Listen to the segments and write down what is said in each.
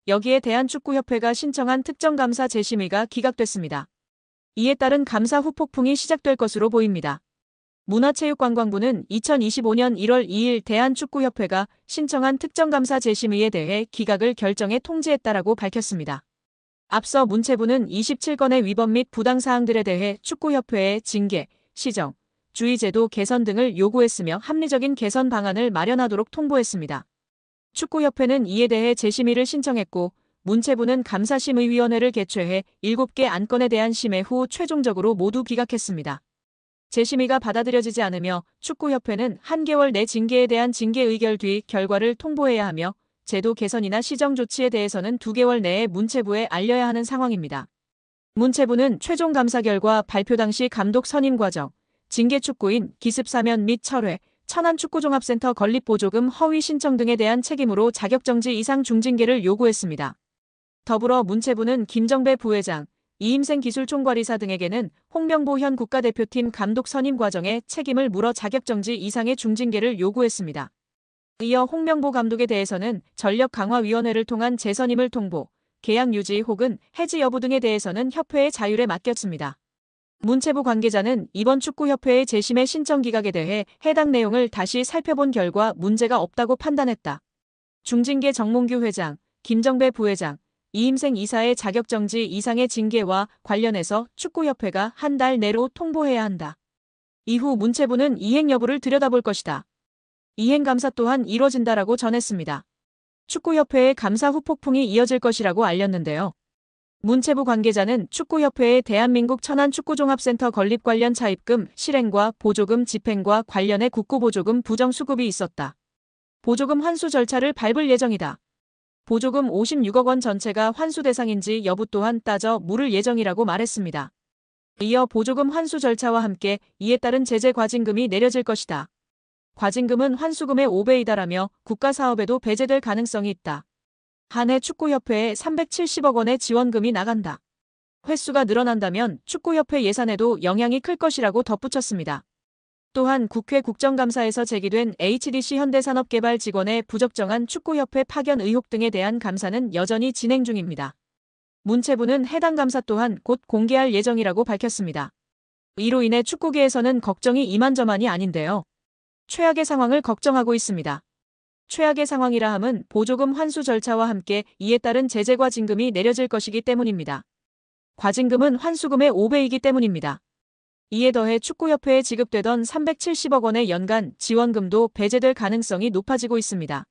여기에 대한축구협회가 신청한 특정감사 재심의가 기각됐습니다. 이에 따른 감사 후폭풍이 시작될 것으로 보입니다. 문화체육관광부는 2025년 1월 2일 대한축구협회가 신청한 특정감사 재심의에 대해 기각을 결정해 통지했다라고 밝혔습니다. 앞서 문체부는 27건의 위반 및 부당사항들에 대해 축구협회에 징계, 시정, 주의제도 개선 등을 요구했으며 합리적인 개선 방안을 마련하도록 통보했습니다. 축구협회는 이에 대해 재심의를 신청했고 문체부는 감사심의위원회를 개최해 7개 안건에 대한 심의 후 최종적으로 모두 기각했습니다. 재심의가 받아들여지지 않으며 축구협회는 한 개월 내 징계에 대한 징계 의결 뒤 결과를 통보해야 하며 제도 개선이나 시정 조치에 대해서는 2개월 내에 문체부에 알려야 하는 상황입니다. 문체부는 최종 감사 결과 발표 당시 감독 선임 과정, 징계 축구인 기습 사면 및 철회, 천안축구종합센터 건립보조금 허위 신청 등에 대한 책임으로 자격정지 이상 중징계를 요구했습니다. 더불어 문체부는 김정배 부회장, 이임생 기술총괄이사 등에게는 홍명보 현 국가대표팀 감독 선임 과정에 책임을 물어 자격정지 이상의 중징계를 요구했습니다. 이어 홍명보 감독에 대해서는 전력강화위원회를 통한 재선임을 통보, 계약 유지 혹은 해지 여부 등에 대해서는 협회의 자율에 맡겼습니다. 문체부 관계자는 이번 축구협회의 재심의 신청 기각에 대해 해당 내용을 다시 살펴본 결과 문제가 없다고 판단했다. 중징계 정몽규 회장, 김정배 부회장, 이임생 이사의 자격정지 이상의 징계와 관련해서 축구협회가 한 달 내로 통보해야 한다. 이후 문체부는 이행 여부를 들여다볼 것이다. 이행 감사 또한 이뤄진다라고 전했습니다. 축구협회의 감사 후 폭풍이 이어질 것이라고 알렸는데요. 문체부 관계자는 축구협회의 대한민국 천안축구종합센터 건립 관련 차입금, 실행과 보조금 집행과 관련해 국고보조금 부정수급이 있었다. 보조금 환수 절차를 밟을 예정이다. 보조금 56억 원 전체가 환수 대상인지 여부 또한 따져 물을 예정이라고 말했습니다. 이어 보조금 환수 절차와 함께 이에 따른 제재 과징금이 내려질 것이다. 과징금은 환수금의 5배이다라며 국가사업에도 배제될 가능성이 있다. 한 해 축구협회에 370억 원의 지원금이 나간다. 횟수가 늘어난다면 축구협회 예산에도 영향이 클 것이라고 덧붙였습니다. 또한 국회 국정감사에서 제기된 HDC 현대산업개발 직원의 부적정한 축구협회 파견 의혹 등에 대한 감사는 여전히 진행 중입니다. 문체부는 해당 감사 또한 곧 공개할 예정이라고 밝혔습니다. 이로 인해 축구계에서는 걱정이 이만저만이 아닌데요. 최악의 상황을 걱정하고 있습니다. 최악의 상황이라 함은 보조금 환수 절차와 함께 이에 따른 제재 과징금이 내려질 것이기 때문입니다. 과징금은 환수금의 5배이기 때문입니다. 이에 더해 축구협회에 지급되던 370억 원의 연간 지원금도 배제될 가능성이 높아지고 있습니다.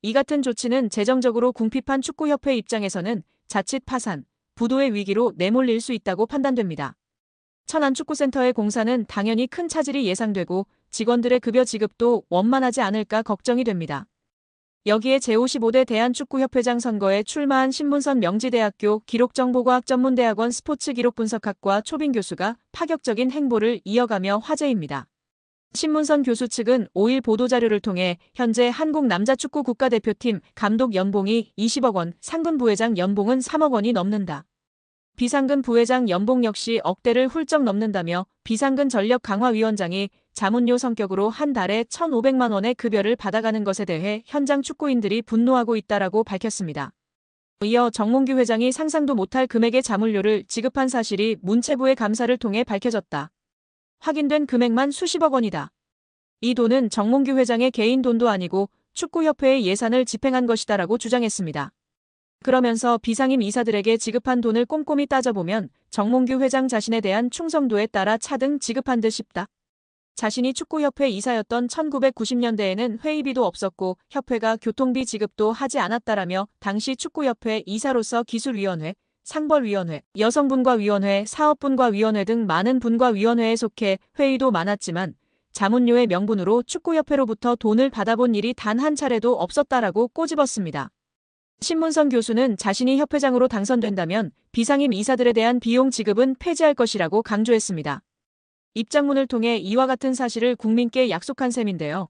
이 같은 조치는 재정적으로 궁핍한 축구협회 입장에서는 자칫 파산, 부도의 위기로 내몰릴 수 있다고 판단됩니다. 천안축구센터의 공사는 당연히 큰 차질이 예상되고 직원들의 급여 지급도 원만하지 않을까 걱정이 됩니다. 여기에 제55대 대한축구협회장 선거에 출마한 신문선 명지대학교 기록정보과학전문대학원 스포츠기록분석학과 초빙 교수가 파격적인 행보를 이어가며 화제입니다. 신문선 교수 측은 5일 보도자료를 통해 현재 한국 남자축구 국가대표팀 감독 연봉이 20억 원, 상근 부회장 연봉은 3억 원이 넘는다. 비상근 부회장 연봉 역시 억대를 훌쩍 넘는다며 비상근 전력강화위원장이 자문료 성격으로 한 달에 1,500만 원의 급여를 받아가는 것에 대해 현장 축구인들이 분노하고 있다라고 밝혔습니다. 이어 정몽규 회장이 상상도 못할 금액의 자문료를 지급한 사실이 문체부의 감사를 통해 밝혀졌다. 확인된 금액만 수십억 원이다. 이 돈은 정몽규 회장의 개인 돈도 아니고 축구협회의 예산을 집행한 것이다라고 주장했습니다. 그러면서 비상임 이사들에게 지급한 돈을 꼼꼼히 따져보면 정몽규 회장 자신에 대한 충성도에 따라 차등 지급한 듯 싶다. 자신이 축구협회 이사였던 1990년대에는 회의비도 없었고 협회가 교통비 지급도 하지 않았다라며 당시 축구협회 이사로서 기술위원회, 상벌위원회, 여성분과위원회, 사업분과위원회 등 많은 분과위원회에 속해 회의도 많았지만 자문료의 명분으로 축구협회로부터 돈을 받아본 일이 단 한 차례도 없었다라고 꼬집었습니다. 신문선 교수는 자신이 협회장으로 당선된다면 비상임 이사들에 대한 비용 지급은 폐지할 것이라고 강조했습니다. 입장문을 통해 이와 같은 사실을 국민께 약속한 셈인데요.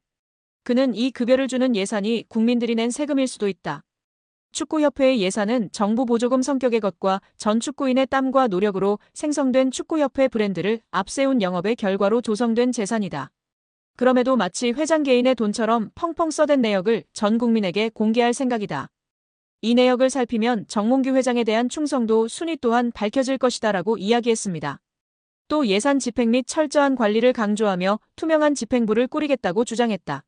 그는 이 급여를 주는 예산이 국민들이 낸 세금일 수도 있다. 축구협회의 예산은 정부 보조금 성격의 것과 전 축구인의 땀과 노력으로 생성된 축구협회 브랜드를 앞세운 영업의 결과로 조성된 재산이다. 그럼에도 마치 회장 개인의 돈처럼 펑펑 써댄 내역을 전 국민에게 공개할 생각이다. 이 내역을 살피면 정몽규 회장에 대한 충성도 순위 또한 밝혀질 것이다라고 이야기했습니다. 또 예산 집행 및 철저한 관리를 강조하며 투명한 집행부를 꾸리겠다고 주장했다.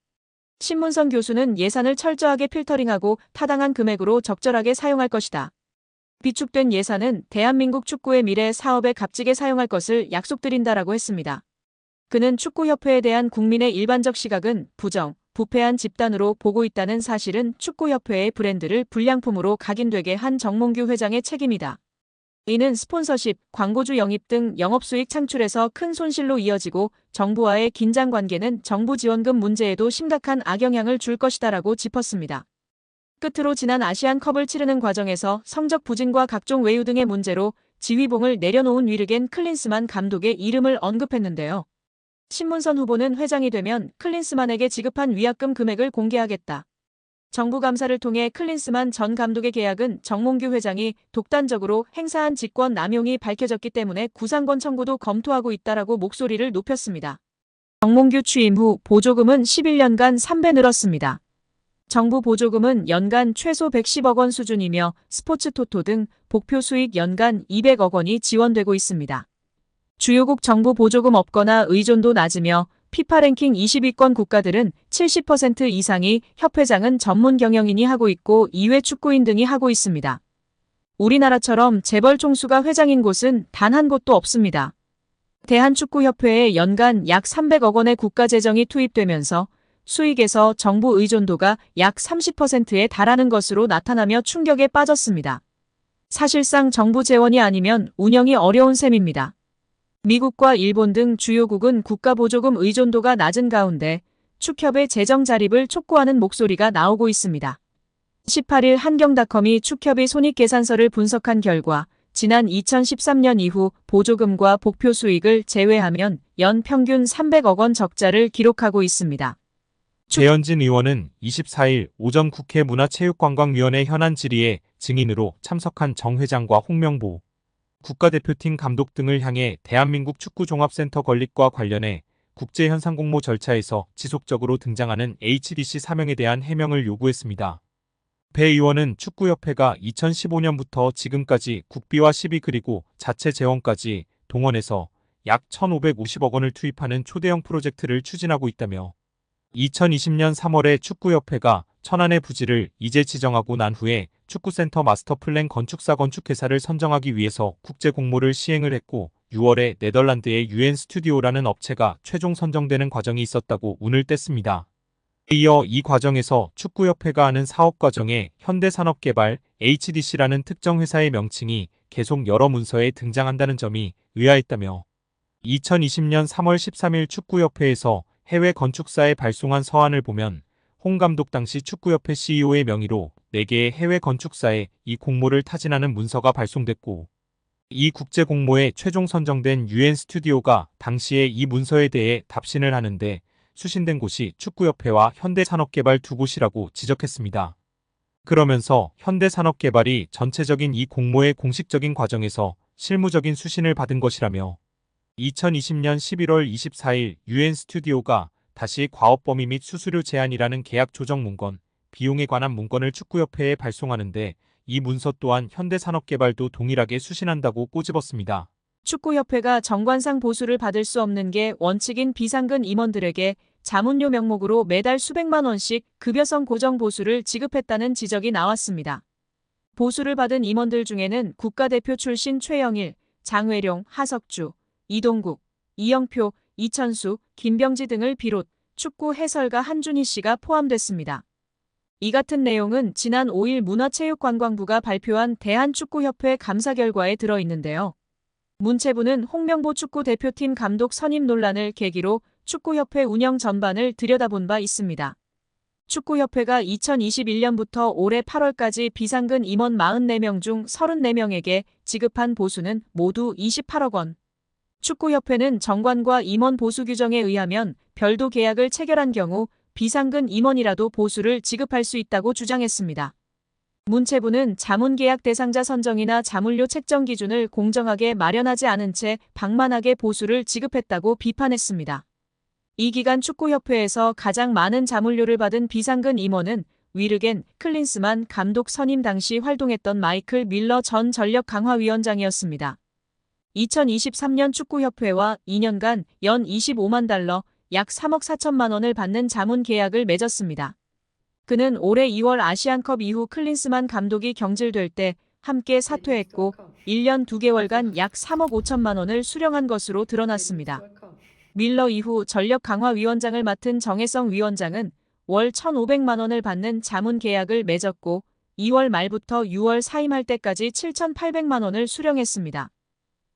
신문선 교수는 예산을 철저하게 필터링하고 타당한 금액으로 적절하게 사용할 것이다. 비축된 예산은 대한민국 축구의 미래 사업에 값지게 사용할 것을 약속드린다라고 했습니다. 그는 축구협회에 대한 국민의 일반적 시각은 부정, 부패한 집단으로 보고 있다는 사실은 축구협회의 브랜드를 불량품으로 각인되게 한 정몽규 회장의 책임이다. 이는 스폰서십, 광고주 영입 등 영업수익 창출에서 큰 손실로 이어지고 정부와의 긴장관계는 정부 지원금 문제에도 심각한 악영향을 줄 것이다라고 짚었습니다. 끝으로 지난 아시안컵을 치르는 과정에서 성적 부진과 각종 외유 등의 문제로 지휘봉을 내려놓은 위르겐 클린스만 감독의 이름을 언급했는데요. 신문선 후보는 회장이 되면 클린스만에게 지급한 위약금 금액을 공개하겠다. 정부 감사를 통해 클린스만 전 감독의 계약은 정몽규 회장이 독단적으로 행사한 직권 남용이 밝혀졌기 때문에 구상권 청구도 검토하고 있다라고 목소리를 높였습니다. 정몽규 취임 후 보조금은 11년간 3배 늘었습니다. 정부 보조금은 연간 최소 110억 원 수준이며 스포츠 토토 등 복표 수익 연간 200억 원이 지원되고 있습니다. 주요국 정부 보조금 없거나 의존도 낮으며 피파 랭킹 20위권 국가들은 70% 이상이 협회장은 전문 경영인이 하고 있고 이외 축구인 등이 하고 있습니다. 우리나라처럼 재벌 총수가 회장인 곳은 단 한 곳도 없습니다. 대한축구협회에 연간 약 300억 원의 국가 재정이 투입되면서 수익에서 정부 의존도가 약 30%에 달하는 것으로 나타나며 충격에 빠졌습니다. 사실상 정부 재원이 아니면 운영이 어려운 셈입니다. 미국과 일본 등 주요국은 국가 보조금 의존도가 낮은 가운데 축협의 재정 자립을 촉구하는 목소리가 나오고 있습니다. 18일 한경닷컴이 축협의 손익계산서를 분석한 결과 지난 2013년 이후 보조금과 복표 수익을 제외하면 연 평균 300억 원 적자를 기록하고 있습니다. 배현진 의원은 24일 오전 국회 문화체육관광위원회 현안 질의에 증인으로 참석한 정 회장과 홍명보 국가대표팀 감독 등을 향해 대한민국 축구종합센터 건립과 관련해 국제현상공모 절차에서 지속적으로 등장하는 HDC 사명에 대한 해명을 요구했습니다. 배 의원은 축구협회가 2015년부터 지금까지 국비와 시비 그리고 자체 재원까지 동원해서 약 1,550억 원을 투입하는 초대형 프로젝트를 추진하고 있다며 2020년 3월에 축구협회가 천안의 부지를 이제 지정하고 난 후에 축구센터 마스터플랜 건축사 건축회사를 선정하기 위해서 국제 공모를 시행을 했고 6월에 네덜란드의 UN 스튜디오라는 업체가 최종 선정되는 과정이 있었다고 운을 뗐습니다. 이어 이 과정에서 축구협회가 하는 사업 과정에 현대산업개발 HDC라는 특정 회사의 명칭이 계속 여러 문서에 등장한다는 점이 의아했다며 2020년 3월 13일 축구협회에서 해외 건축사에 발송한 서한을 보면 홍 감독 당시 축구협회 CEO의 명의로 4개의 해외 건축사에 이 공모를 타진하는 문서가 발송됐고 이 국제 공모에 최종 선정된 UN 스튜디오가 당시에 이 문서에 대해 답신을 하는데 수신된 곳이 축구협회와 현대산업개발 두 곳이라고 지적했습니다. 그러면서 현대산업개발이 전체적인 이 공모의 공식적인 과정에서 실무적인 수신을 받은 것이라며 2020년 11월 24일 UN 스튜디오가 다시 과업범위 및 수수료 제한이라는 계약 조정 문건, 비용에 관한 문건을 축구협회에 발송하는데 이 문서 또한 현대산업개발도 동일하게 수신한다고 꼬집었습니다. 축구협회가 정관상 보수를 받을 수 없는 게 원칙인 비상근 임원들에게 자문료 명목으로 매달 수백만 원씩 급여성 고정 보수를 지급했다는 지적이 나왔습니다. 보수를 받은 임원들 중에는 국가대표 출신 최영일, 장회룡, 하석주, 이동국, 이영표, 이천수, 김병지 등을 비롯 축구 해설가 한준희 씨가 포함됐습니다. 이 같은 내용은 지난 5일 문화체육관광부가 발표한 대한축구협회 감사 결과에 들어있는데요. 문체부는 홍명보 축구대표팀 감독 선임 논란을 계기로 축구협회 운영 전반을 들여다본 바 있습니다. 축구협회가 2021년부터 올해 8월까지 비상근 임원 44명 중 34명에게 지급한 보수는 모두 28억 원. 축구협회는 정관과 임원 보수 규정에 의하면 별도 계약을 체결한 경우 비상근 임원이라도 보수를 지급할 수 있다고 주장했습니다. 문체부는 자문계약 대상자 선정이나 자문료 책정 기준을 공정하게 마련하지 않은 채 방만하게 보수를 지급했다고 비판했습니다. 이 기간 축구협회에서 가장 많은 자문료를 받은 비상근 임원은 위르겐 클린스만 감독 선임 당시 활동했던 마이클 밀러 전 전력강화위원장이었습니다. 2023년 축구협회와 2년간 연 25만 달러, 약 3억 4천만 원을 받는 자문 계약을 맺었습니다. 그는 올해 2월 아시안컵 이후 클린스만 감독이 경질될 때 함께 사퇴했고 1년 2개월간 약 3억 5천만 원을 수령한 것으로 드러났습니다. 밀러 이후 전력강화위원장을 맡은 정혜성 위원장은 월 1,500만 원을 받는 자문 계약을 맺었고 2월 말부터 6월 사임할 때까지 7,800만 원을 수령했습니다.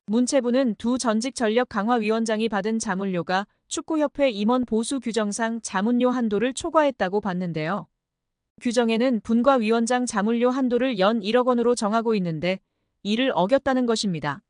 문체부는 두 전직 전력강화위원장이 받은 자문료가 축구협회 임원 보수 규정상 자문료 한도를 초과했다고 봤는데요. 규정에는 분과위원장 자문료 한도를 연 1억 원으로 정하고 있는데 이를 어겼다는 것입니다.